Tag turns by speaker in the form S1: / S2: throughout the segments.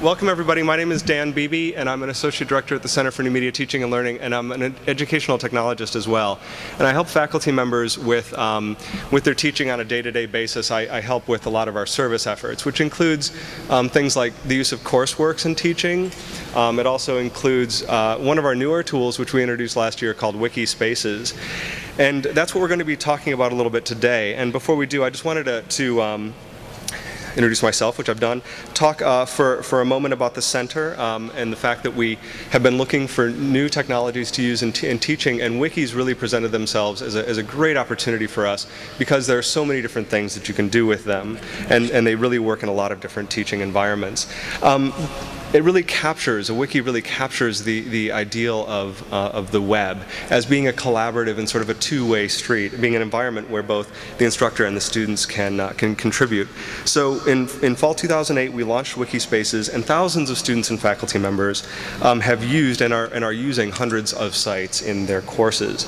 S1: Welcome everybody. My name is Dan Beeby, and I'm an Associate Director at the Center for New Media Teaching and Learning, and I'm an educational technologist as well. And I help faculty members with their teaching on a day-to-day basis. I help with a lot of our service efforts, which includes things like the use of courseworks in teaching. It also includes one of our newer tools, which we introduced last year, called Wiki Spaces. And that's what we're going to be talking about a little bit today. And before we do, I just wanted to introduce myself, which I've done, talk for a moment about the center and the fact that we have been looking for new technologies to use in teaching, and wikis really presented themselves as a great opportunity for us because there are so many different things that you can do with them, and they really work in a lot of different teaching environments. A wiki really captures the ideal of the web as being a collaborative and sort of a two-way street, being an environment where both the instructor and the students can contribute. So in fall 2008, we launched Wiki Spaces, and thousands of students and faculty members have used and are using hundreds of sites in their courses.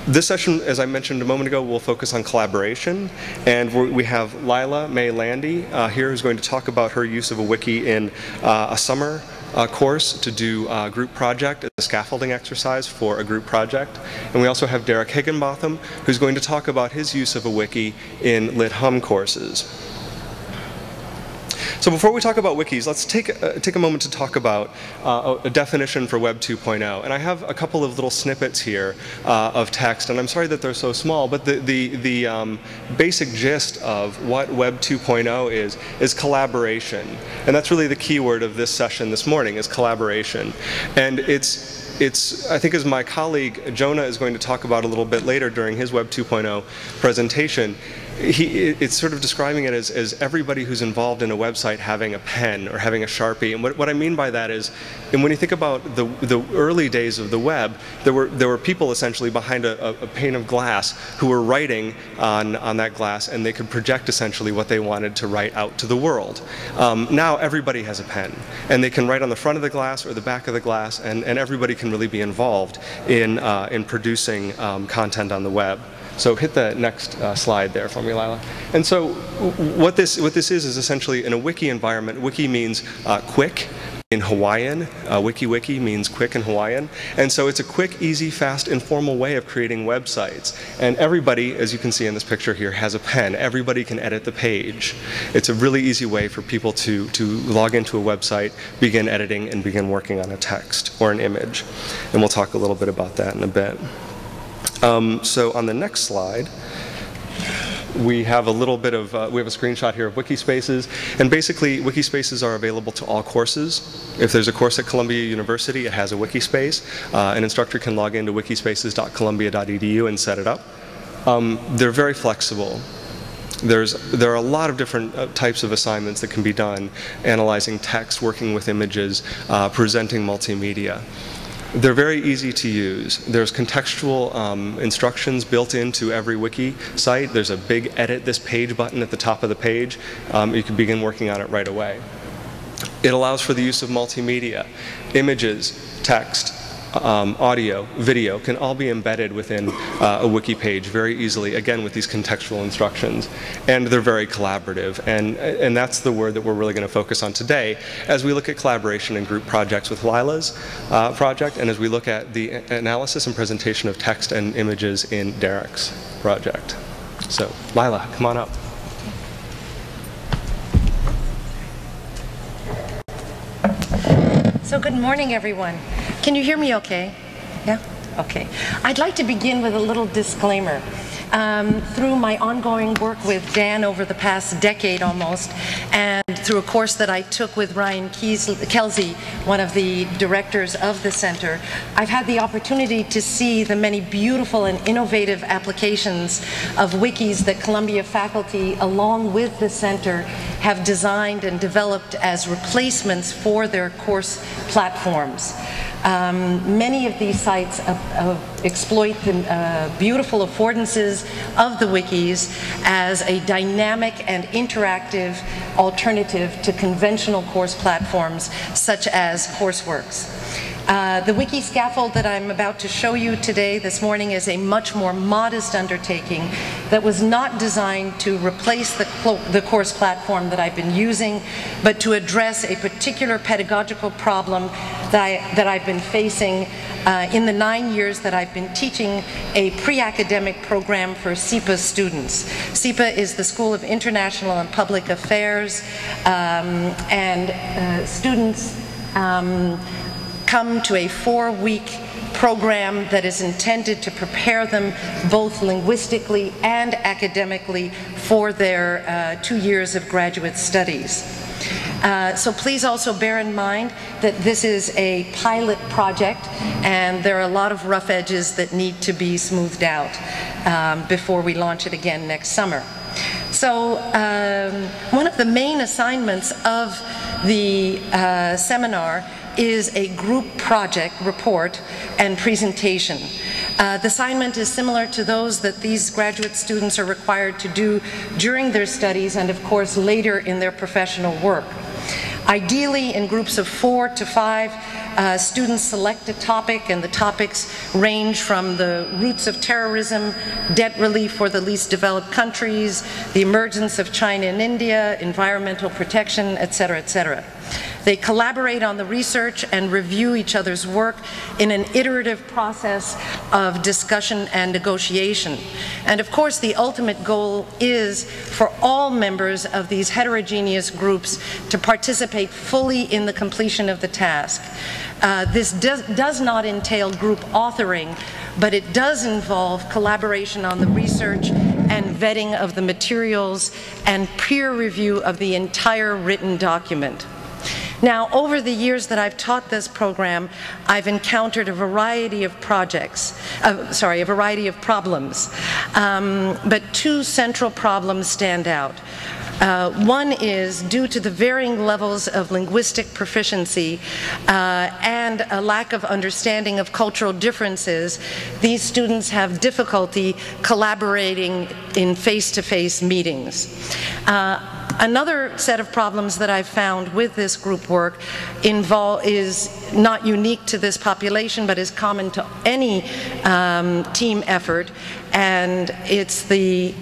S1: This session, as I mentioned a moment ago, will focus on collaboration, and we have Leila May-Landy here, who's going to talk about her use of a wiki in a summer course to do a group project, a scaffolding exercise for a group project. And we also have Derrick Higginbotham, who's going to talk about his use of a wiki in Lit Hum courses. So before we talk about wikis, let's take a moment to talk about a definition for Web 2.0. And I have a couple of little snippets here of text, and I'm sorry that they're so small, but the basic gist of what Web 2.0 is collaboration. And that's really the key word of this session this morning, is collaboration. And I think, as my colleague Jonah is going to talk about a little bit later during his Web 2.0 presentation, it's sort of describing it as everybody who's involved in a website having a pen or having a Sharpie. And what I mean by that is, and when you think about the early days of the web, there were people essentially behind a pane of glass who were writing on that glass, and they could project essentially what they wanted to write out to the world. Now everybody has a pen, and they can write on the front of the glass or the back of the glass, and everybody can really be involved in producing content on the web. So hit the next slide there for me, Leila. And so what this is essentially in a wiki environment. Wiki means quick in Hawaiian. Wiki means quick in Hawaiian. And so it's a quick, easy, fast, informal way of creating websites. And everybody, as you can see in this picture here, has a pen. Everybody can edit the page. It's a really easy way for people to log into a website, begin editing, and begin working on a text or an image. And we'll talk a little bit about that in a bit. So on the next slide, we have a little bit of, we have a screenshot here of Wiki Spaces, and basically Wiki Spaces are available to all courses. If there's a course at Columbia University, it has a Wiki Space. An instructor can log into wikispaces.columbia.edu and set it up. They're very flexible. There are a lot of different types of assignments that can be done, analyzing text, working with images, presenting multimedia. They're very easy to use. There's contextual instructions built into every wiki site. There's a big edit this page button at the top of the page. You can begin working on it right away. It allows for the use of multimedia. Images, text, audio, video can all be embedded within a wiki page very easily, again with these contextual instructions. And they're very collaborative, and that's the word that we're really going to focus on today as we look at collaboration and group projects with Leila's project, and as we look at the analysis and presentation of text and images in Derrick's project. So Leila, come on up.
S2: So good morning, everyone. Can you hear me okay? Yeah? Okay. I'd like to begin with a little disclaimer. Through my ongoing work with Dan over the past decade almost, and through a course that I took with Ryan Kelsey, one of the directors of the center, I've had the opportunity to see the many beautiful and innovative applications of wikis that Columbia faculty, along with the center, have designed and developed as replacements for their course platforms. Many of these sites exploit the beautiful affordances of the wikis as a dynamic and interactive alternative to conventional course platforms such as Courseworks. The wiki scaffold that I'm about to show you today, this morning, is a much more modest undertaking that was not designed to replace the course platform that I've been using, but to address a particular pedagogical problem that I've been facing in the 9 years that I've been teaching a pre-academic program for SIPA students. SIPA is the School of International and Public Affairs, and students come to a 4-week program that is intended to prepare them both linguistically and academically for their 2 years of graduate studies. So please also bear in mind that this is a pilot project and there are a lot of rough edges that need to be smoothed out before we launch it again next summer. So one of the main assignments of the seminar is a group project report and presentation. The assignment is similar to those that these graduate students are required to do during their studies and of course later in their professional work. Ideally, in groups of 4 to 5, students select a topic, and the topics range from the roots of terrorism, debt relief for the least developed countries, the emergence of China and India, environmental protection, etc., etc. They collaborate on the research and review each other's work in an iterative process of discussion and negotiation. And of course, the ultimate goal is for all members of these heterogeneous groups to participate fully in the completion of the task. This does not entail group authoring, but it does involve collaboration on the research and vetting of the materials and peer review of the entire written document. Now, over the years that I've taught this program, I've encountered a variety of problems, but 2 central problems stand out. One is due to the varying levels of linguistic proficiency and a lack of understanding of cultural differences, these students have difficulty collaborating in face-to-face meetings. Another set of problems that I've found with this group work is not unique to this population, but is common to any team effort, and it's the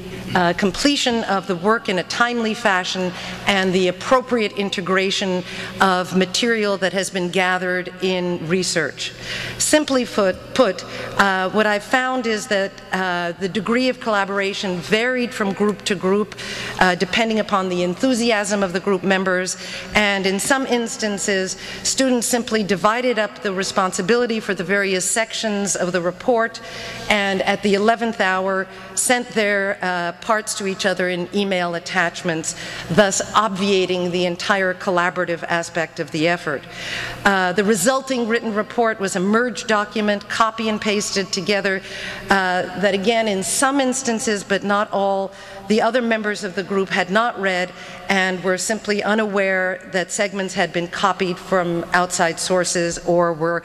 S2: completion of the work in a timely fashion and the appropriate integration of material that has been gathered in research. Simply put, what I've found is that the degree of collaboration varied from group to group depending upon the enthusiasm of the group members, and in some instances students simply divided up the responsibility for the various sections of the report and at the 11th hour sent their parts to each other in email attachments, thus obviating the entire collaborative aspect of the effort. The resulting written report was a merged document, copy and pasted together, that again, in some instances, but not all, the other members of the group had not read and were simply unaware that segments had been copied from outside sources or were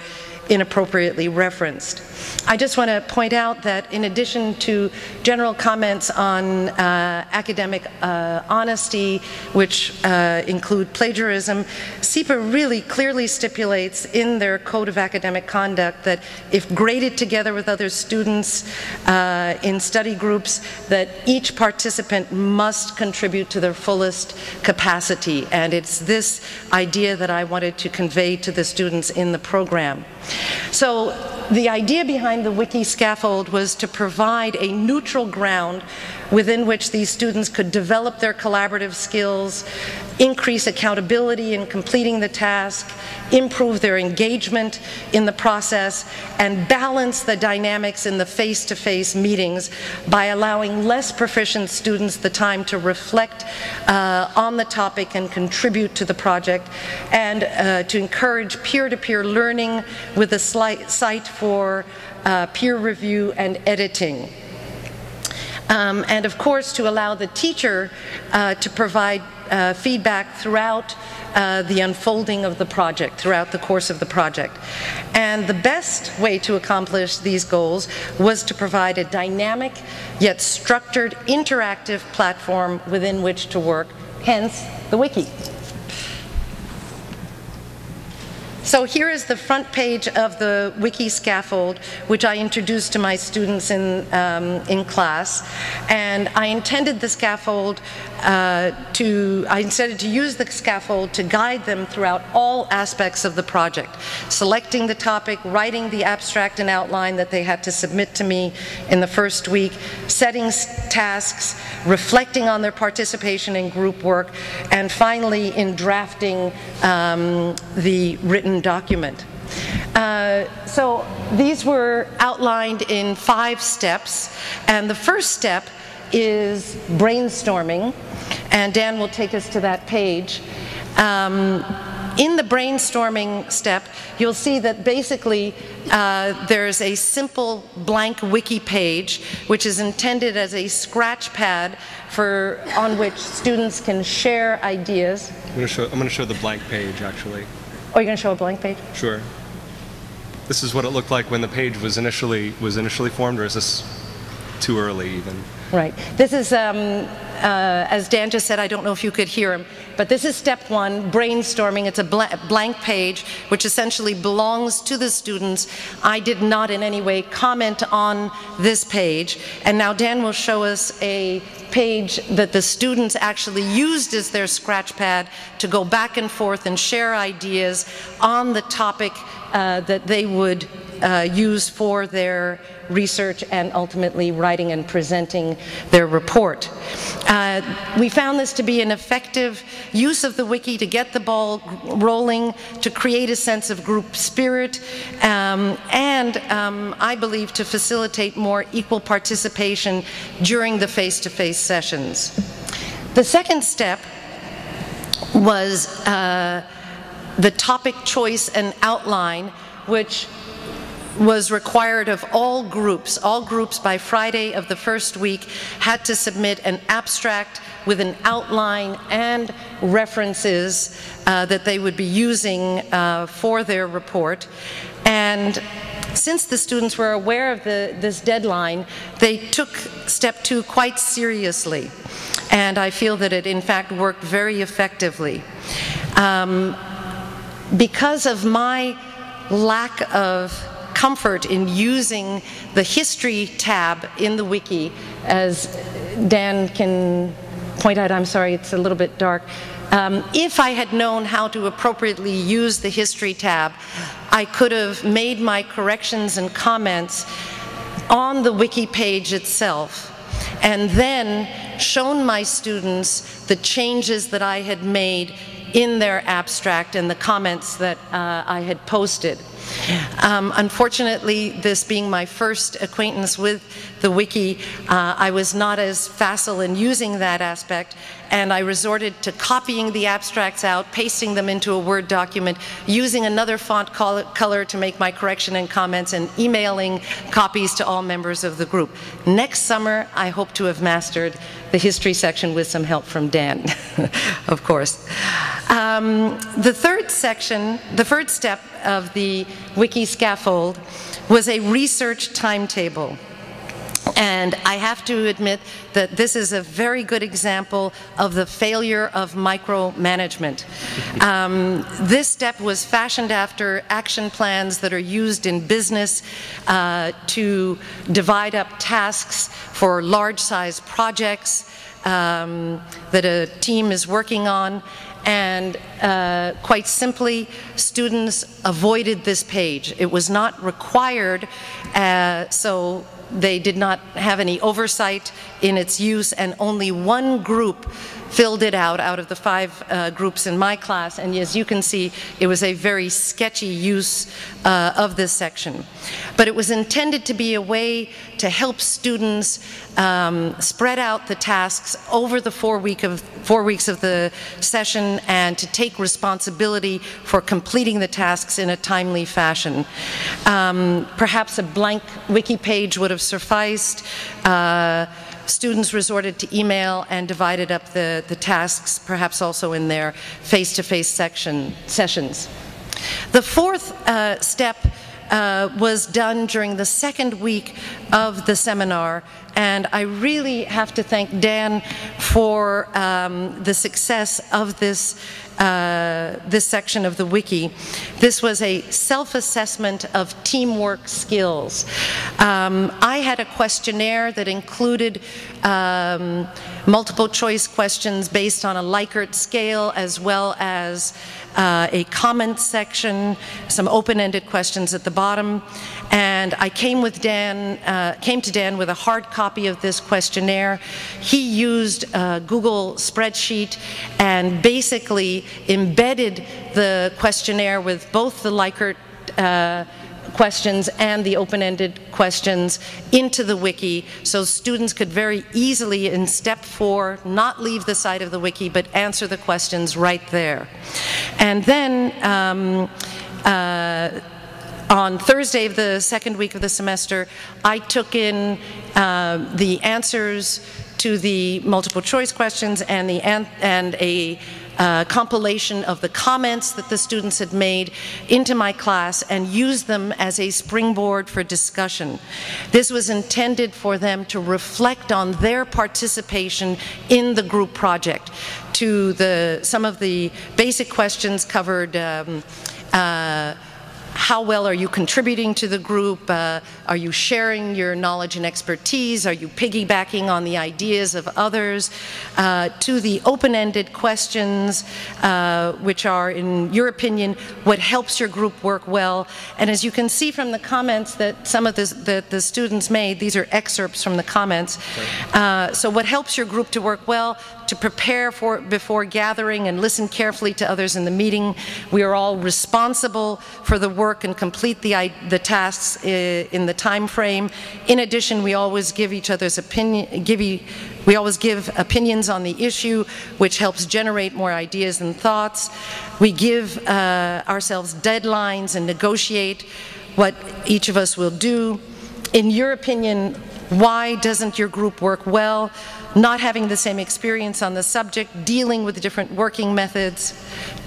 S2: inappropriately referenced. I just want to point out that in addition to general comments on academic honesty, which include plagiarism, SIPA really clearly stipulates in their Code of Academic Conduct that if graded together with other students in study groups, that each participant must contribute to their fullest capacity. And it's this idea that I wanted to convey to the students in the program. So the idea behind the wiki scaffold was to provide a neutral ground within which these students could develop their collaborative skills, increase accountability in completing the task, improve their engagement in the process, and balance the dynamics in the face-to-face meetings by allowing less proficient students the time to reflect on the topic and contribute to the project, and to encourage peer-to-peer learning with a site for peer review and editing. And of course, to allow the teacher to provide feedback throughout the unfolding of the project, throughout the course of the project. And the best way to accomplish these goals was to provide a dynamic yet structured interactive platform within which to work, hence the wiki. So here is the front page of the wiki scaffold, which I introduced to my students in class. And I intended the scaffold I intended to use the scaffold to guide them throughout all aspects of the project, selecting the topic, writing the abstract and outline that they had to submit to me in the first week, setting tasks, reflecting on their participation in group work, and finally in drafting the written document. So these were outlined in 5 steps, and the first step is brainstorming, and Dan will take us to that page. In the brainstorming step, you'll see that basically there's a simple blank wiki page which is intended as a scratch pad on which students can share ideas.
S1: I'm going to show the blank page, actually.
S2: Oh, you're going to show a blank page?
S1: Sure. This is what it looked like when the page was initially formed, or is this too early even?
S2: Right. This is, as Dan just said, I don't know if you could hear him, but this is step 1, brainstorming. It's a blank page, which essentially belongs to the students. I did not in any way comment on this page. And now Dan will show us a page that the students actually used as their scratch pad to go back and forth and share ideas on the topic that they would use for their research and ultimately writing and presenting their report. We found this to be an effective use of the wiki to get the ball rolling, to create a sense of group spirit, and I believe to facilitate more equal participation during the face-to-face sessions. The second step was the topic choice and outline, which was required of all groups. All groups by Friday of the first week had to submit an abstract with an outline and references that they would be using for their report. And since the students were aware of this deadline, they took step 2 quite seriously. And I feel that it in fact worked very effectively. Because of my lack of comfort in using the history tab in the wiki, as Dan can point out, I'm sorry, it's a little bit dark. If I had known how to appropriately use the history tab, I could have made my corrections and comments on the wiki page itself, and then shown my students the changes that I had made in their abstract and the comments that I had posted. Unfortunately, this being my first acquaintance with the wiki, I was not as facile in using that aspect, and I resorted to copying the abstracts out, pasting them into a Word document, using another font color to make my correction and comments, and emailing copies to all members of the group. Next summer, I hope to have mastered the history section with some help from Dan, of course. The third step of the wiki scaffold was a research timetable. And I have to admit that this is a very good example of the failure of micromanagement. This step was fashioned after action plans that are used in business to divide up tasks for large-size projects that a team is working on. And quite simply, students avoided this page. It was not required, so they did not have any oversight in its use, and only one group filled it out of the 5 groups in my class, and as you can see, it was a very sketchy use of this section. But it was intended to be a way to help students spread out the tasks over the 4 weeks of the session, and to take responsibility for completing the tasks in a timely fashion. Perhaps a blank wiki page would have sufficed. Students resorted to email and divided up the tasks, perhaps also in their face-to-face sessions. The fourth step was done during the second week of the seminar, and I really have to thank Dan for the success of this this section of the wiki. This was a self-assessment of teamwork skills. I had a questionnaire that included multiple choice questions based on a Likert scale, as well as a comment section, some open-ended questions at the bottom. And I came to Dan with a hard copy of this questionnaire. He used a Google spreadsheet and basically embedded the questionnaire with both the Likert questions and the open-ended questions into the wiki, so students could very easily, in step 4, not leave the side of the wiki but answer the questions right there. And then on Thursday of the second week of the semester, I took in the answers to the multiple choice questions and a compilation of the comments that the students had made into my class and used them as a springboard for discussion. This was intended for them to reflect on their participation in the group project. Some of the basic questions covered how well are you contributing to the group? Are you sharing your knowledge and expertise? Are you piggybacking on the ideas of others? To the open-ended questions, which are, in your opinion, what helps your group work well? And as you can see from the comments that some of the students made, these are excerpts from the comments. So what helps your group to work well? To prepare before gathering and listen carefully to others in the meeting. We are all responsible for the work and complete the tasks in the time frame. In addition, we always give each other's we always give opinions on the issue, which helps generate more ideas and thoughts. We give ourselves deadlines and negotiate what each of us will do. In your opinion, why doesn't your group work well? Not having the same experience on the subject, dealing with different working methods,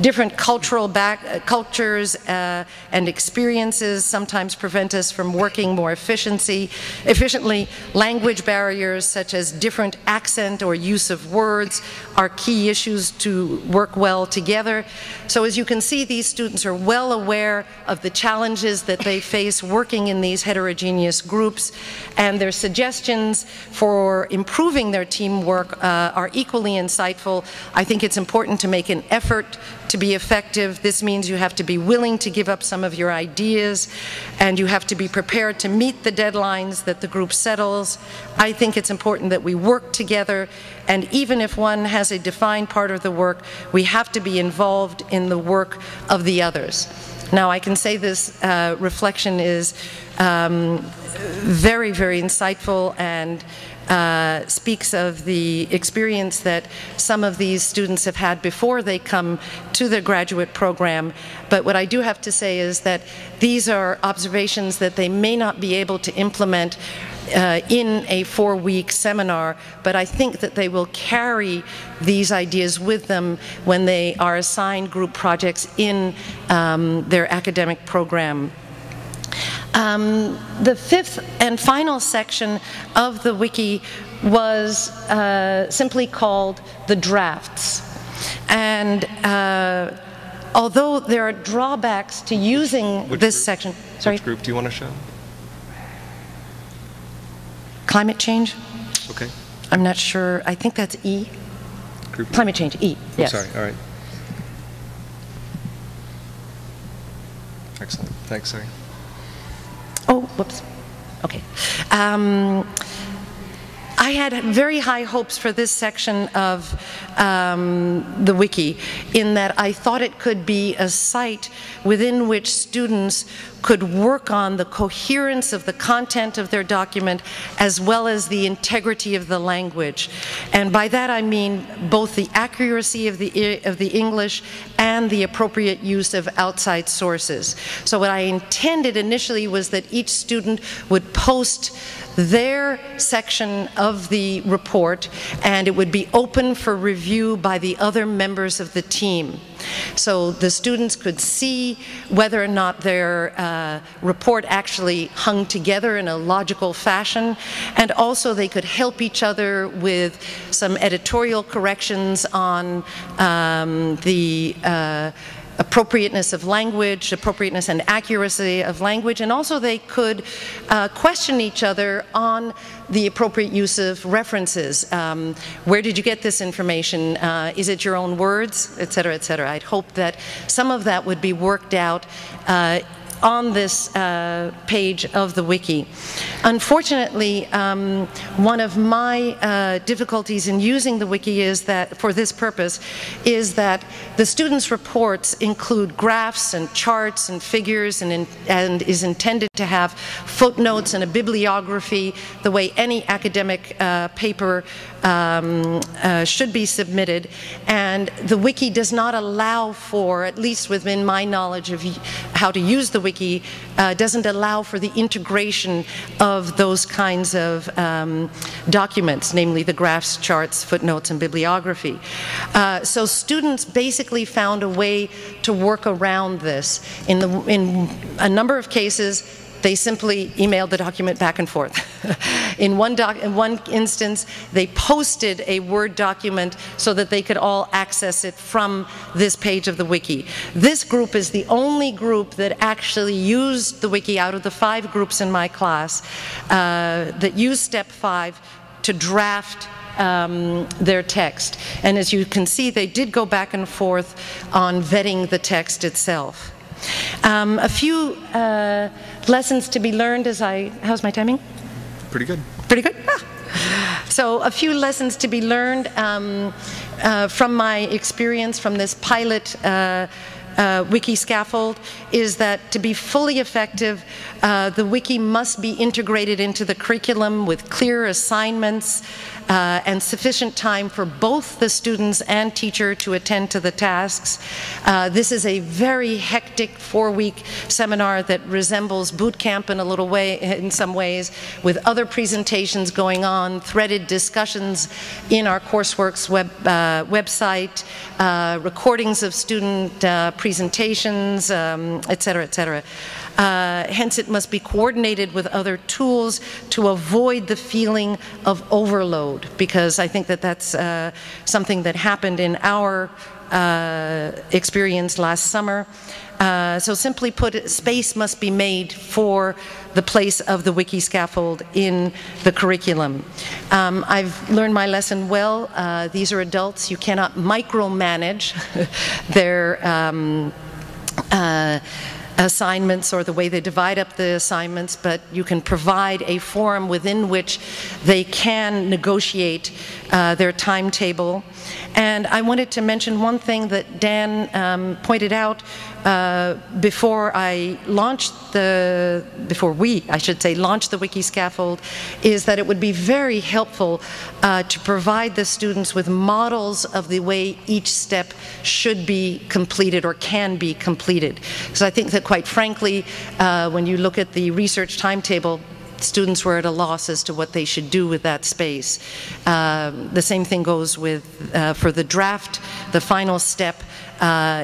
S2: different cultures and experiences sometimes prevent us from working more efficiently. Language barriers such as different accent or use of words are key issues to work well together. So as you can see, these students are well aware of the challenges that they face working in these heterogeneous groups, and their suggestions for improving their teamwork are equally insightful. I think it's important to make an effort to be effective. This means you have to be willing to give up some of your ideas, and you have to be prepared to meet the deadlines that the group settles. I think it's important that we work together, and even if one has a defined part of the work, we have to be involved in the work of the others. Now, I can say this reflection is very, very insightful and speaks of the experience that some of these students have had before they come to the graduate program. But what I do have to say is that these are observations that they may not be able to implement in a 4-week seminar, but I think that they will carry these ideas with them when they are assigned group projects in their academic program. The fifth and final section of the wiki was simply called the drafts. And although there are drawbacks to using this section. Sorry?
S1: Which group do you want to show?
S2: Climate change?
S1: Okay.
S2: I'm not sure. I think that's E.
S1: Group
S2: Climate change, E. Yes.
S1: Sorry, all right. Excellent. Thanks, sorry.
S2: Oh, whoops. Okay. I had very high hopes for this section of the wiki, in that I thought it could be a site within which students could work on the coherence of the content of their document as well as the integrity of the language. And by that I mean both the accuracy of the English and the appropriate use of outside sources. So what I intended initially was that each student would post their section of of the report, and it would be open for review by the other members of the team. So the students could see whether or not their report actually hung together in a logical fashion, and also they could help each other with some editorial corrections on the appropriateness of language, appropriateness and accuracy of language, and also they could question each other on the appropriate use of references. Where did you get this information? Is it your own words? Et cetera, et cetera. I'd hope that some of that would be worked out on this page of the wiki. Unfortunately, one of my difficulties in using the wiki is that, for this purpose, is that the students' reports include graphs and charts and figures and is intended to have footnotes and a bibliography the way any academic paper should be submitted. And the wiki does not allow for, at least within my knowledge of how to use the wiki, doesn't allow for the integration of those kinds of documents, namely the graphs, charts, footnotes, and bibliography. So students basically found a way to work around this. In a number of cases, they simply emailed the document back and forth. In one instance, they posted a Word document so that they could all access it from this page of the wiki. This group is the only group that actually used the wiki out of the 5 groups in my class that used step 5 to draft their text. And as you can see, they did go back and forth on vetting the text itself. A few lessons to be learned as how's my timing?
S1: Pretty good.
S2: Pretty good? Ah. So a few lessons to be learned from my experience from this pilot wiki scaffold is that to be fully effective, the wiki must be integrated into the curriculum with clear assignments and sufficient time for both the students and teacher to attend to the tasks. This is a very hectic 4-week seminar that resembles boot camp in a little way, in some ways, with other presentations going on, threaded discussions in our coursework's website, recordings of student presentations, et cetera, et cetera. Hence, it must be coordinated with other tools to avoid the feeling of overload, because I think that that's something that happened in our experience last summer. So simply put, space must be made for the place of the wiki scaffold in the curriculum. I've learned my lesson well. These are adults. You cannot micromanage their assignments or the way they divide up the assignments, but you can provide a forum within which they can negotiate their timetable. And I wanted to mention one thing that Dan pointed out before we, I should say, launched the wiki scaffold, is that it would be very helpful to provide the students with models of the way each step should be completed or can be completed. So I think that, quite frankly, when you look at the research timetable, students were at a loss as to what they should do with that space. The same thing goes with for the draft, the final step.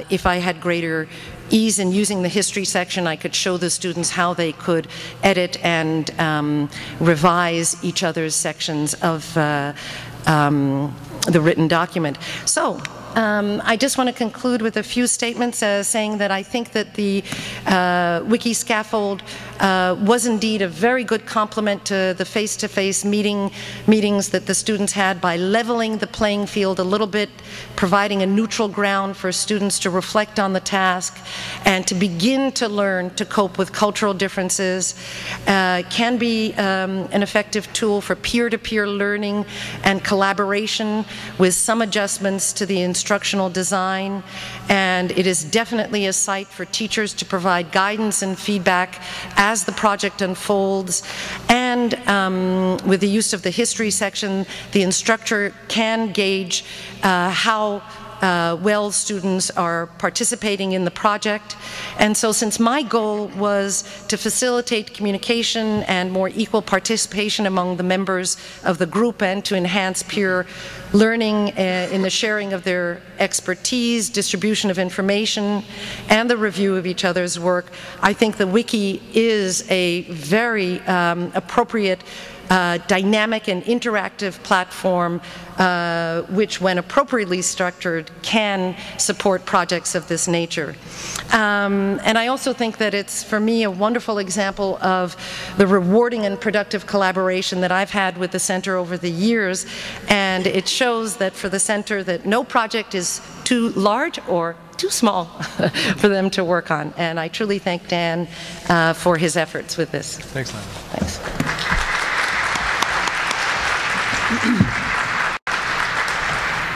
S2: If I had greater ease in using the history section, I could show the students how they could edit and revise each other's sections of the written document. So I just want to conclude with a few statements saying that I think that the wiki scaffold was indeed a very good complement to the face-to-face meetings that the students had by leveling the playing field a little bit, providing a neutral ground for students to reflect on the task and to begin to learn to cope with cultural differences. Can be an effective tool for peer-to-peer learning and collaboration with some adjustments to the instructional design, and it is definitely a site for teachers to provide guidance and feedback as the project unfolds. And with the use of the history section, the instructor can gauge how well students are participating in the project. And so since my goal was to facilitate communication and more equal participation among the members of the group and to enhance peer learning in the sharing of their expertise, distribution of information, and the review of each other's work, I think the Wiki is a very appropriate dynamic and interactive platform which, when appropriately structured, can support projects of this nature. And I also think that it's, for me, a wonderful example of the rewarding and productive collaboration that I've had with the Center over the years, and it shows that for the Center that no project is too large or too small for them to work on. And I truly thank Dan for his efforts with this.
S1: Thanks, Leila.
S2: Thanks.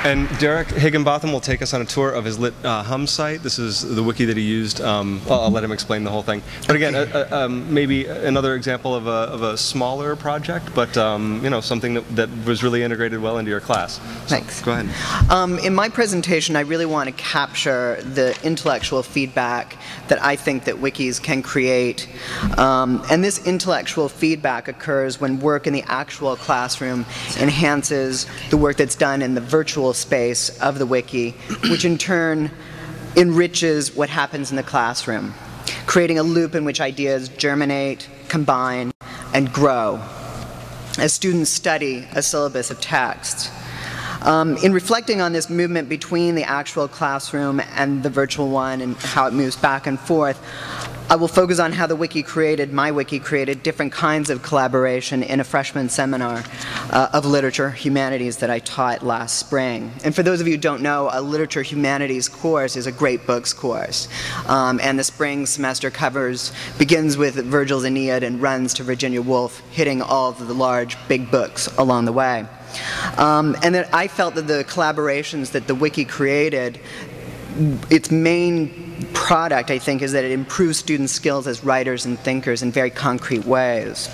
S1: And Derrick Higginbotham will take us on a tour of his Lit Hum site. This is the wiki that he used. Well, I'll let him explain the whole thing. But again, maybe another example of a smaller project, but you know, something that was really integrated well into your class. So,
S3: thanks.
S1: Go ahead.
S3: In my presentation, I really want to capture the intellectual feedback that I think that wikis can create. And this intellectual feedback occurs when work in the actual classroom enhances the work that's done in the virtual space of the wiki, which in turn enriches what happens in the classroom, creating a loop in which ideas germinate, combine, and grow as students study a syllabus of text. In reflecting on this movement between the actual classroom and the virtual one and how it moves back and forth, I will focus on how the wiki created, my wiki created, different kinds of collaboration in a freshman seminar of literature humanities that I taught last spring. And for those of you who don't know, a literature humanities course is a great books course. And the spring semester begins with Virgil's Aeneid and runs to Virginia Woolf, hitting all of the large, big books along the way. And then I felt that the collaborations that the wiki created, its main product, I think, is that it improves students' skills as writers and thinkers in very concrete ways.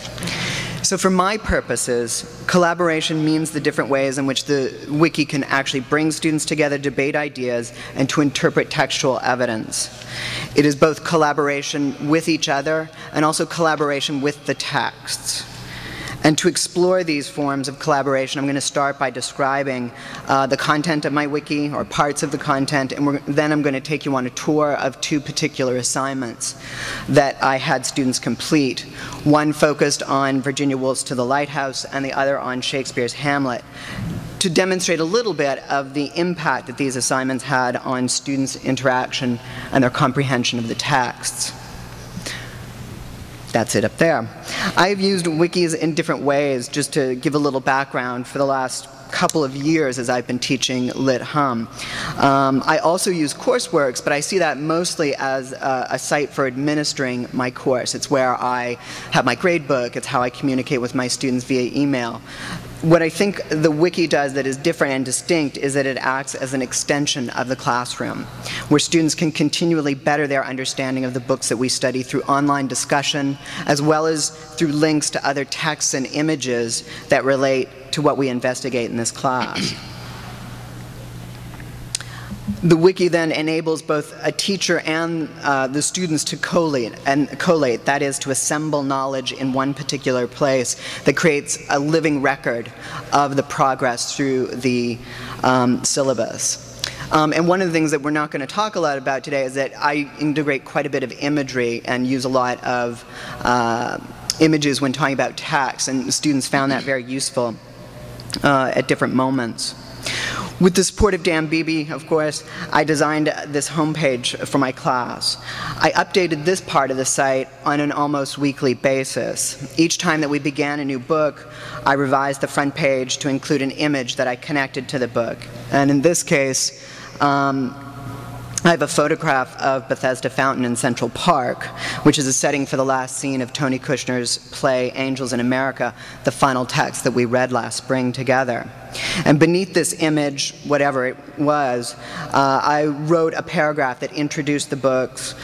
S3: So for my purposes, collaboration means the different ways in which the wiki can actually bring students together, debate ideas, and to interpret textual evidence. It is both collaboration with each other and also collaboration with the texts. And to explore these forms of collaboration, I'm going to start by describing the content of my wiki, or parts of the content, and then I'm going to take you on a tour of two particular assignments that I had students complete. One focused on Virginia Woolf's To the Lighthouse, and the other on Shakespeare's Hamlet, to demonstrate a little bit of the impact that these assignments had on students' interaction and their comprehension of the texts. That's it up there. I've used wikis in different ways, just to give a little background, for the last couple of years as I've been teaching Lit Hum. I also use Courseworks, but I see that mostly as a site for administering my course. It's where I have my gradebook. It's how I communicate with my students via email. What I think the wiki does that is different and distinct is that it acts as an extension of the classroom, where students can continually better their understanding of the books that we study through online discussion, as well as through links to other texts and images that relate to what we investigate in this class. The wiki then enables both a teacher and the students to collate, that is, to assemble knowledge in one particular place that creates a living record of the progress through the syllabus. And one of the things that we're not going to talk a lot about today is that I integrate quite a bit of imagery and use a lot of images when talking about text, and students found that very useful at different moments. With the support of Dan Beeby, of course, I designed this homepage for my class. I updated this part of the site on an almost weekly basis. Each time that we began a new book, I revised the front page to include an image that I connected to the book. And in this case, I have a photograph of Bethesda Fountain in Central Park, which is a setting for the last scene of Tony Kushner's play Angels in America, the final text that we read last spring together. And beneath this image, whatever it was, I wrote a paragraph that introduced the books,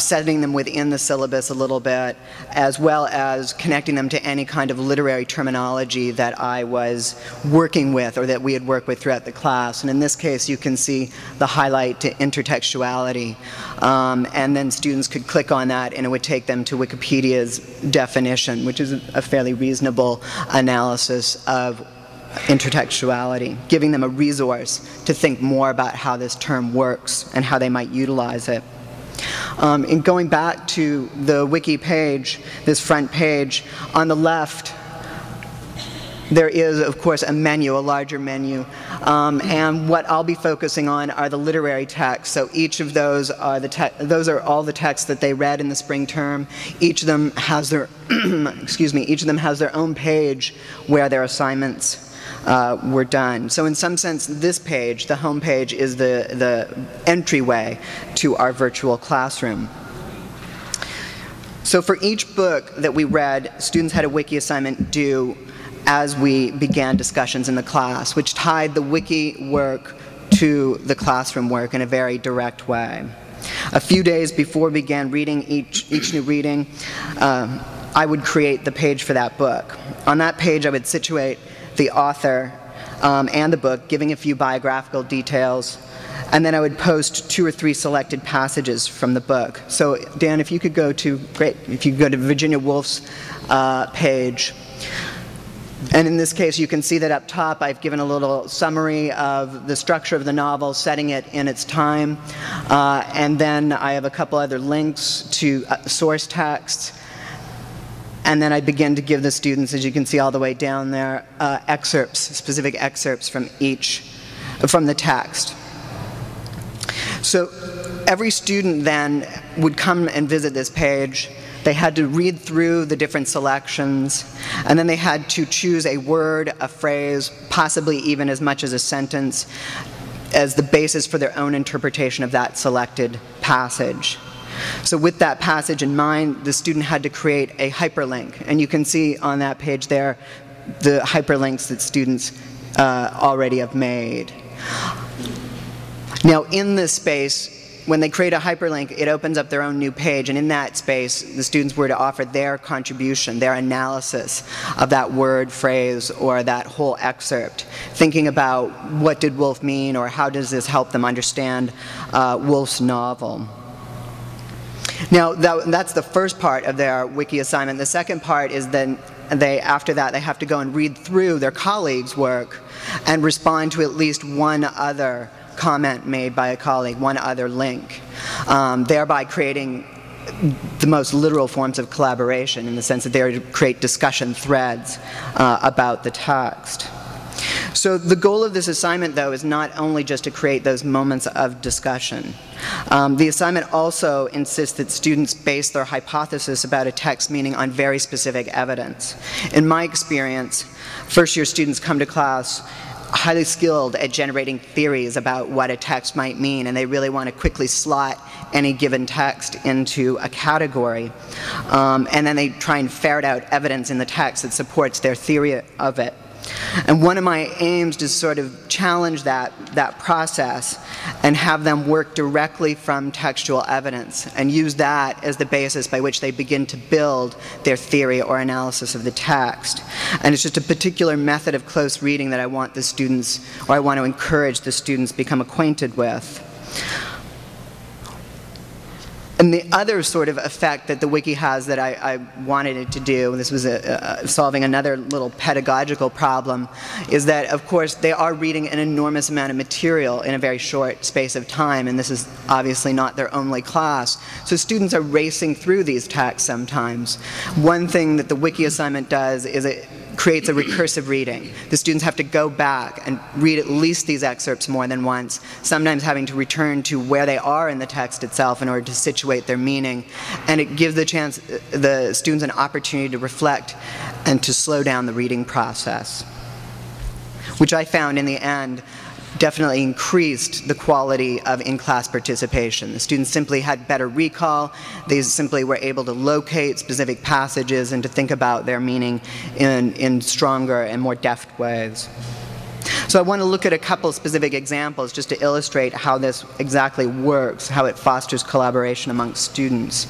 S3: setting them within the syllabus a little bit, as well as connecting them to any kind of literary terminology that I was working with or that we had worked with throughout the class. And in this case, you can see the highlight to intertextuality. And then students could click on that and it would take them to Wikipedia's definition, which is a fairly reasonable analysis of intertextuality, giving them a resource to think more about how this term works and how they might utilize it. In going back to the wiki page, this front page, on the left there is, of course, a menu, a larger menu, and what I'll be focusing on are the literary texts. So each of those are those are all the texts that they read in the spring term. Each of them has their each of them has their own page where their assignments were done. So in some sense, this page, the home page, is the entryway to our virtual classroom. So for each book that we read, students had a wiki assignment due as we began discussions in the class, which tied the wiki work to the classroom work in a very direct way. A few days before we began reading each new reading, I would create the page for that book. On that page, I would situate the author and the book, giving a few biographical details, and then I would post 2 or 3 selected passages from the book. So Dan, if you could go to, if you could go to Virginia Woolf's page. And in this case, you can see that up top I've given a little summary of the structure of the novel, setting it in its time, and then I have a couple other links to source texts. And then I begin to give the students, as you can see all the way down there, excerpts, specific excerpts from the text. So every student then would come and visit this page. They had to read through the different selections, and then they had to choose a word, a phrase, possibly even as much as a sentence, as the basis for their own interpretation of that selected passage. So with that passage in mind, the student had to create a hyperlink, and you can see on that page there the hyperlinks that students already have made. Now in this space, when they create a hyperlink, it opens up their own new page, and in that space, the students were to offer their contribution, their analysis of that word, phrase, or that whole excerpt, thinking about what did Woolf mean, or how does this help them understand Woolf's novel. Now, that's the first part of their wiki assignment. The second part is then after that, they have to go and read through their colleagues' work and respond to at least one other comment made by a colleague, one other link, thereby creating the most literal forms of collaboration in the sense that they are to create discussion threads about the text. So the goal of this assignment, though, is not only just to create those moments of discussion. The assignment also insists that students base their hypothesis about a text meaning on very specific evidence. In my experience, first-year students come to class highly skilled at generating theories about what a text might mean, and they really want to quickly slot any given text into a category. And then they try and ferret out evidence in the text that supports their theory of it. And one of my aims is to sort of challenge that process and have them work directly from textual evidence and use that as the basis by which they begin to build their theory or analysis of the text. And it's just a particular method of close reading that I want the students, or I want to encourage the students, become acquainted with. And the other sort of effect that the wiki has that I wanted it to do, this was solving another little pedagogical problem, is that, of course, they are reading an enormous amount of material in a very short space of time, and this is obviously not their only class. So students are racing through these texts sometimes. One thing that the wiki assignment does is it creates a recursive reading. The students have to go back and read at least these excerpts more than once, sometimes having to return to where they are in the text itself in order to situate their meaning. And it gives the students an opportunity to reflect and to slow down the reading process, which I found in the end definitely increased the quality of in-class participation. The students simply had better recall. They simply were able to locate specific passages and to think about their meaning in stronger and more deft ways. So I want to look at a couple specific examples just to illustrate how this exactly works, how it fosters collaboration amongst students.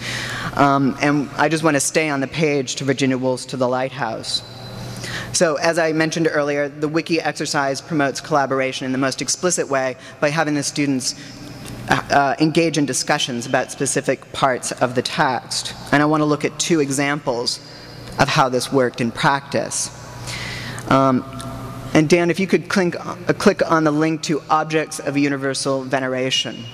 S3: And I just want to stay on the page to Virginia Woolf's To the Lighthouse. So as I mentioned earlier, the wiki exercise promotes collaboration in the most explicit way by having the students engage in discussions about specific parts of the text. And I want to look at two examples of how this worked in practice. And Dan, if you could click on the link to Objects of Universal Veneration.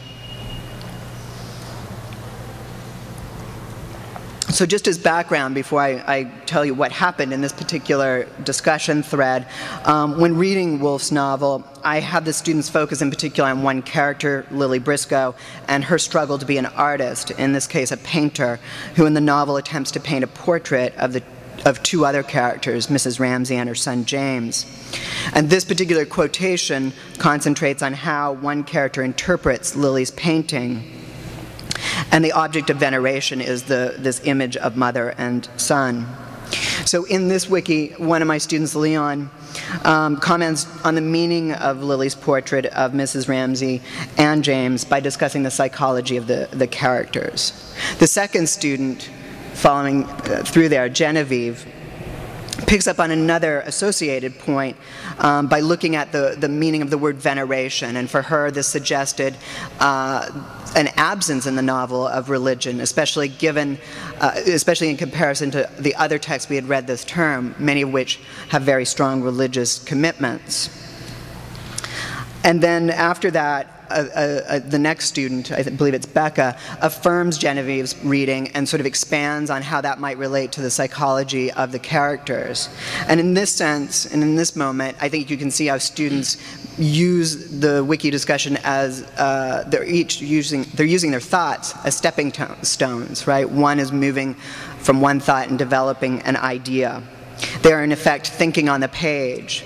S3: So just as background, before I tell you what happened in this particular discussion thread, when reading Woolf's novel, I had the students focus in particular on one character, Lily Briscoe, and her struggle to be an artist, in this case a painter, who in the novel attempts to paint a portrait of two other characters, Mrs. Ramsay and her son James. And this particular quotation concentrates on how one character interprets Lily's painting, and the object of veneration is this image of mother and son. So in this wiki, one of my students, Leon, comments on the meaning of Lily's portrait of Mrs. Ramsay and James by discussing the psychology of the characters. The second student, following through there, Genevieve, picks up on another associated point by looking at the meaning of the word veneration. And for her, this suggested an absence in the novel of religion, especially in comparison to the other texts we had read this term, many of which have very strong religious commitments. And then after that, the next student, I believe it's Becca, affirms Genevieve's reading and sort of expands on how that might relate to the psychology of the characters. And in this sense, and in this moment, I think you can see how students use the wiki discussion as they're using their thoughts as stepping stones, right? One is moving from one thought and developing an idea. They are, in effect, thinking on the page,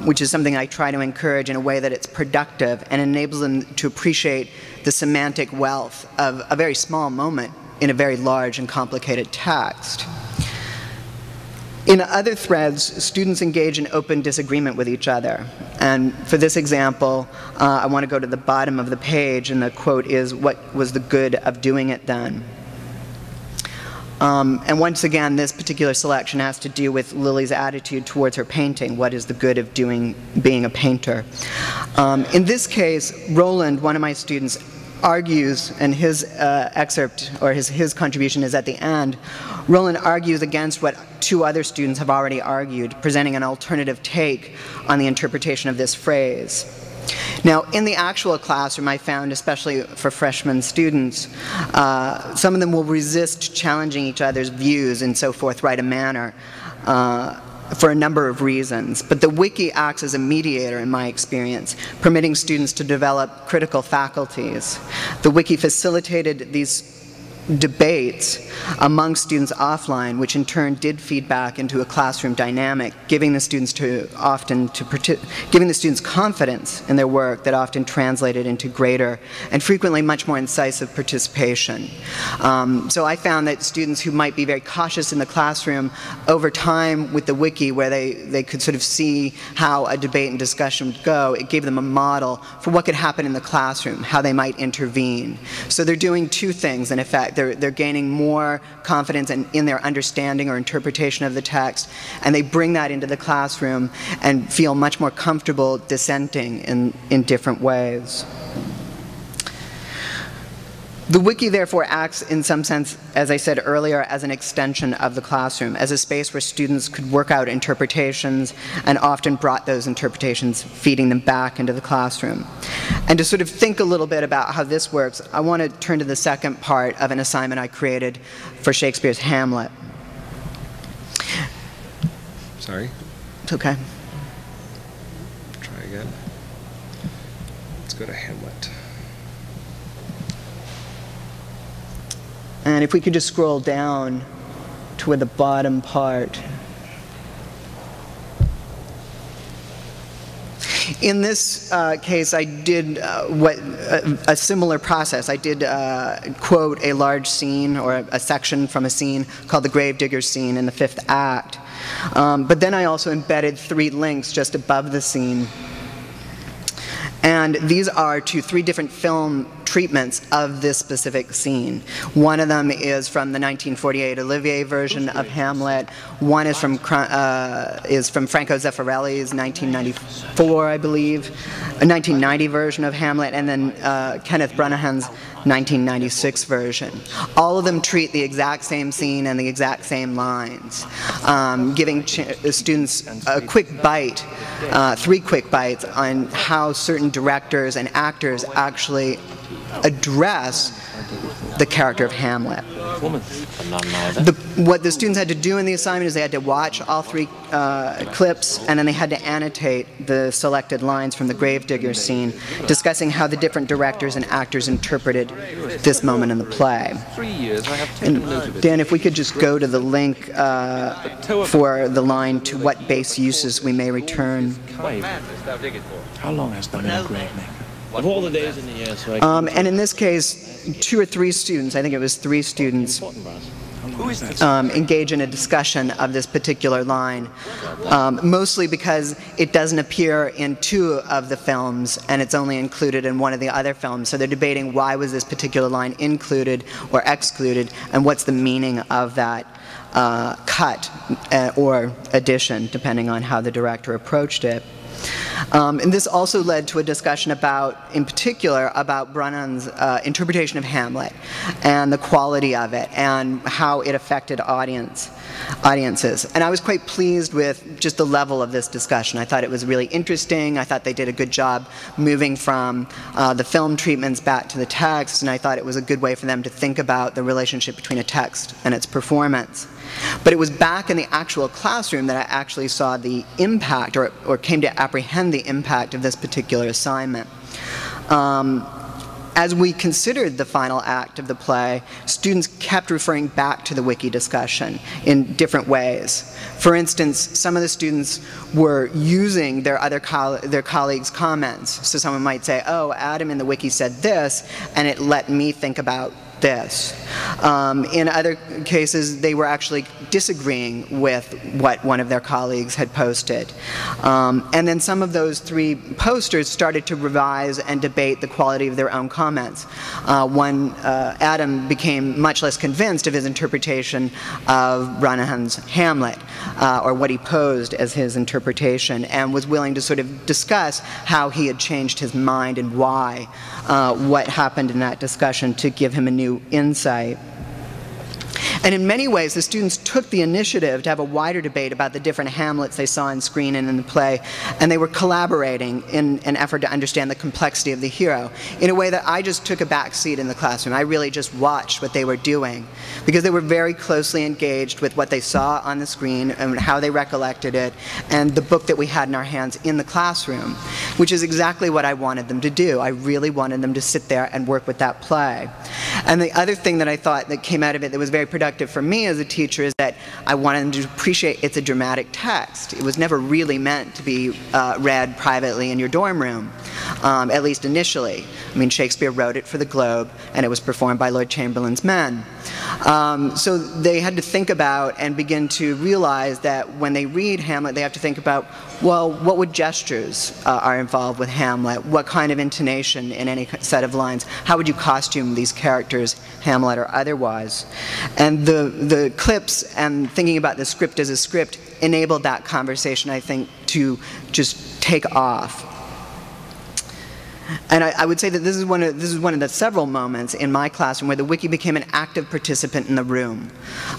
S3: which is something I try to encourage in a way that it's productive and enables them to appreciate the semantic wealth of a very small moment in a very large and complicated text. In other threads, students engage in open disagreement with each other. And for this example, I want to go to the bottom of the page, and the quote is, "What was the good of doing it then?" And once again, this particular selection has to do with Lily's attitude towards her painting. What is the good of being a painter? In this case, Roland, one of my students, argues, and his excerpt, or his contribution is at the end, Roland argues against what two other students have already argued, presenting an alternative take on the interpretation of this phrase. Now, in the actual classroom, I found, especially for freshman students, some of them will resist challenging each other's views in so forthright a manner for a number of reasons. But the wiki acts as a mediator, in my experience, permitting students to develop critical faculties. The wiki facilitated these debates among students offline, which in turn did feed back into a classroom dynamic, giving the students confidence in their work that often translated into greater and frequently much more incisive participation. So I found that students who might be very cautious in the classroom, over time with the wiki, where they could sort of see how a debate and discussion would go, it gave them a model for what could happen in the classroom, how they might intervene. So they're doing two things, in effect. They're gaining more confidence in their understanding or interpretation of the text, and they bring that into the classroom and feel much more comfortable dissenting in different ways. The wiki, therefore, acts in some sense, as I said earlier, as an extension of the classroom, as a space where students could work out interpretations and often brought those interpretations, feeding them back into the classroom. And to sort of think a little bit about how this works, I want to turn to the second part of an assignment I created for Shakespeare's Hamlet.
S1: Sorry?
S3: It's okay.
S1: Try again. Let's go to Hamlet.
S3: And if we could just scroll down to the bottom part. In this case, I did a similar process. I did quote a large scene or a section from a scene called the Gravedigger scene in the 5th act. But then I also embedded 3 links just above the scene. And these are to 3 different film treatments of this specific scene. One of them is from the 1948 Olivier version of Hamlet. One is from Franco Zeffirelli's 1994, I believe, a 1990 version of Hamlet, and then Kenneth Branahan's 1996 version. All of them treat the exact same scene and the exact same lines, giving students a quick bite, 3 quick bites on how certain directors and actors actually address the character of Hamlet. What the students had to do in the assignment is they had to watch all 3 clips, and then they had to annotate the selected lines from the Gravedigger scene, discussing how the different directors and actors interpreted this moment in the play. And Dan, if we could just go to the link for the line, "To what base uses we may return."
S4: How long has there been a grave maker? Of all the days in the year, so
S3: and in this case, 2 or 3 students, I think it was 3 students, engage in a discussion of this particular line, mostly because it doesn't appear in 2 of the films and it's only included in one of the other films. So they're debating why was this particular line included or excluded, and what's the meaning of that cut or addition, depending on how the director approached it. And this also led to a discussion about, in particular, about Branahan's interpretation of Hamlet and the quality of it and how it affected audiences. And I was quite pleased with just the level of this discussion. I thought it was really interesting. I thought they did a good job moving from the film treatments back to the text, and I thought it was a good way for them to think about the relationship between a text and its performance. But it was back in the actual classroom that I actually saw the impact, or came to apprehend the impact of this particular assignment. As we considered the final act of the play, students kept referring back to the wiki discussion in different ways. For instance, some of the students were using their colleagues' comments. So someone might say, "Oh, Adam in the wiki said this, and it let me think about this." In other cases, they were actually disagreeing with what one of their colleagues had posted. And then some of those 3 posters started to revise and debate the quality of their own comments. Adam became much less convinced of his interpretation of Branahan's Hamlet, or what he posed as his interpretation, and was willing to sort of discuss how he had changed his mind and why, what happened in that discussion to give him a new insight. And in many ways, the students took the initiative to have a wider debate about the different Hamlets they saw on screen and in the play, and they were collaborating in an effort to understand the complexity of the hero in a way that I just took a back seat in the classroom. I really just watched what they were doing, because they were very closely engaged with what they saw on the screen and how they recollected it, and the book that we had in our hands in the classroom, which is exactly what I wanted them to do. I really wanted them to sit there and work with that play. And the other thing that I thought that came out of it that was very productive for me as a teacher is that I wanted them to appreciate it's a dramatic text. It was never really meant to be read privately in your dorm room, at least initially. I mean, Shakespeare wrote it for the Globe, and it was performed by Lord Chamberlain's men. So they had to think about and begin to realize that when they read Hamlet, they have to think about, well, what would gestures are involved with Hamlet? What kind of intonation in any set of lines? How would you costume these characters, Hamlet or otherwise? And the clips and thinking about the script as a script enabled that conversation, I think, to just take off. And I would say that this is one of the several moments in my classroom where the wiki became an active participant in the room.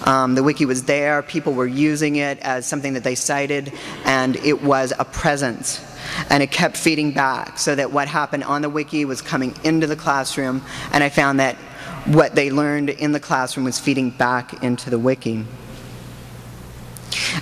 S3: The wiki was there, people were using it as something that they cited, and it was a presence. And it kept feeding back, so that what happened on the wiki was coming into the classroom, and I found that what they learned in the classroom was feeding back into the wiki.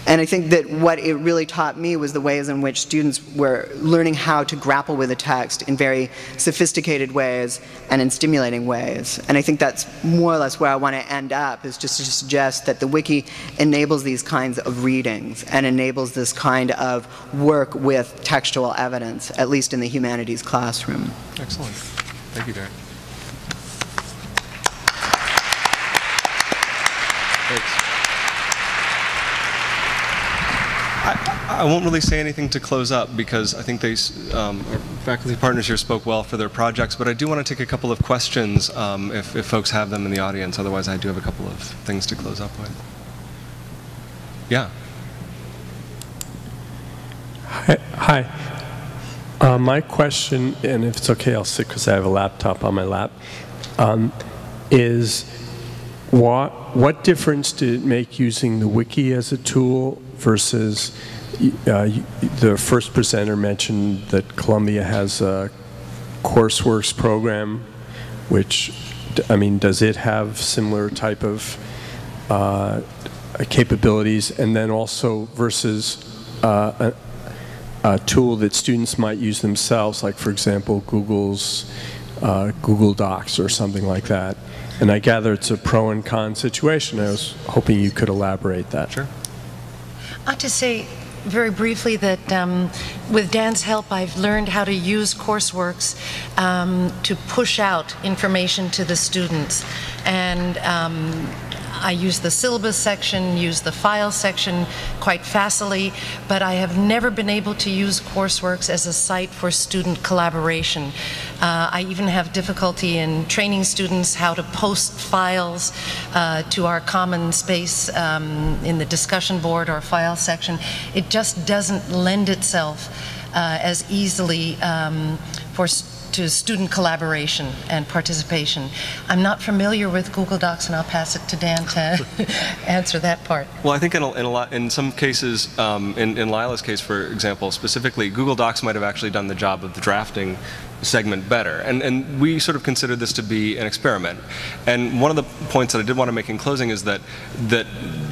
S3: And I think that what it really taught me was the ways in which students were learning how to grapple with a text in very sophisticated ways and in stimulating ways. And I think that's more or less where I want to end up, is just to suggest that the wiki enables these kinds of readings and enables this kind of work with textual evidence, at least in the humanities classroom.
S1: Excellent. Thank you, Derrick. Thanks. I won't really say anything to close up because I think our faculty partners here spoke well for their projects, but I do want to take a couple of questions if folks have them in the audience. Otherwise, I do have a couple of things to close up with. Yeah.
S5: Hi. My question, and if it's okay, I'll sit because I have a laptop on my lap, is what difference did it make using the wiki as a tool versus the first presenter mentioned that Columbia has a CourseWorks program, which, I mean, does it have similar type of capabilities? And then also versus a tool that students might use themselves, like, for example, Google's Google Docs or something like that. And I gather it's a pro and con situation. I was hoping you could elaborate that.
S1: Sure.
S2: I have to say very briefly that with Dan's help, I've learned how to use CourseWorks to push out information to the students. And I use the syllabus section, use the file section quite facilely, but I have never been able to use CourseWorks as a site for student collaboration. I even have difficulty in training students how to post files to our common space in the discussion board or file section. It just doesn't lend itself as easily to student collaboration and participation. I'm not familiar with Google Docs, and I'll pass it to Dan to answer that part.
S1: Well, I think in some cases, in Leila's case, for example, specifically, Google Docs might have actually done the job of the drafting segment better. And we sort of consider this to be an experiment. And one of the points that I did want to make in closing is that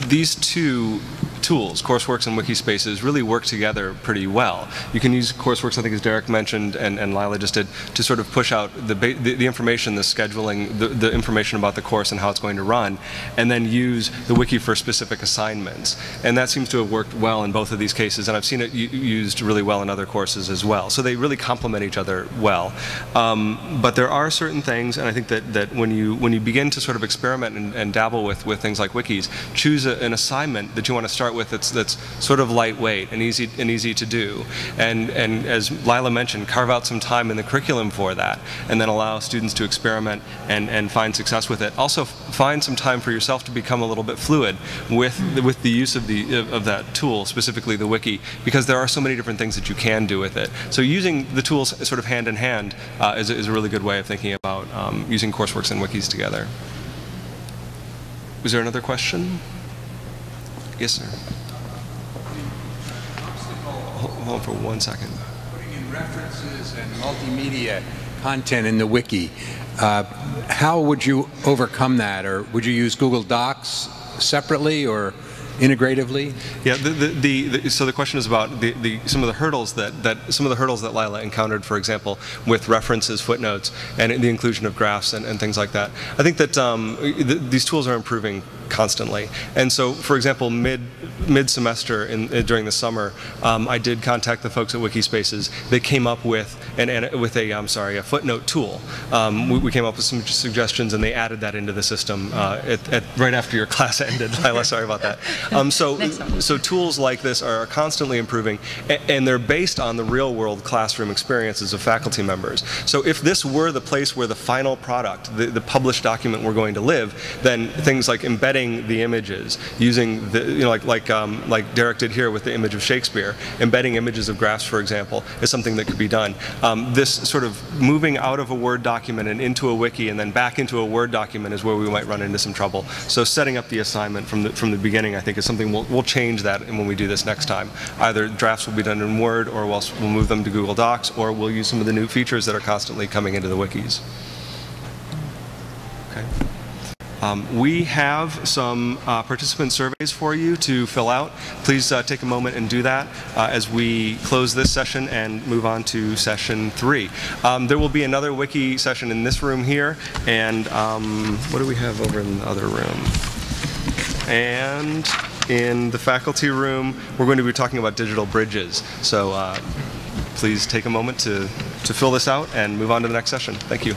S1: these two tools, CourseWorks and Wikispaces, really work together pretty well. You can use CourseWorks, I think as Derrick mentioned, and Leila just did, to sort of push out the information, the scheduling, the information about the course and how it's going to run, and then use the wiki for specific assignments. And that seems to have worked well in both of these cases, and I've seen it used really well in other courses as well. So they really complement each other well. But there are certain things, and I think that when you begin to sort of experiment and dabble with things like wikis, choose an assignment that you want to start with that's sort of lightweight and easy to do, and as Leila mentioned, carve out some time in the curriculum for that, and then allow students to experiment and find success with it. Also, find some time for yourself to become a little bit fluid with the use of that tool, specifically the wiki, because there are so many different things that you can do with it. So using the tools sort of hand in hand is a really good way of thinking about using CourseWorks and wikis together. Was there another question? Yes, sir. Hold on for 1 second.
S6: Putting in references and multimedia content in the wiki, how would you overcome that? Or would you use Google Docs separately or integratively?
S1: Yeah. So the question is about some of the hurdles that Leila encountered, for example, with references, footnotes, and the inclusion of graphs and things like that. I think that these tools are improving constantly. And so, for example, mid-semester during the summer, I did contact the folks at Wikispaces. They came up with a footnote tool. We came up with some suggestions, and they added that into the system right after your class ended. Leila, sorry about that. So tools like this are constantly improving, and they're based on the real-world classroom experiences of faculty members. So if this were the place where the final product, the published document, were going to live, then things like embedding the images, using like Derrick did here with the image of Shakespeare, embedding images of graphs, for example, is something that could be done. This sort of moving out of a Word document and into a wiki and then back into a Word document is where we might run into some trouble. So setting up the assignment from the beginning, I think, is something we'll change that when we do this next time. Either drafts will be done in Word, or we'll move them to Google Docs, or we'll use some of the new features that are constantly coming into the wikis. Okay. We have some participant surveys for you to fill out. Please take a moment and do that as we close this session and move on to session 3. There will be another wiki session in this room here, and what do we have over in the other room? And in the faculty room, we're going to be talking about digital bridges. So please take a moment to fill this out and move on to the next session. Thank you.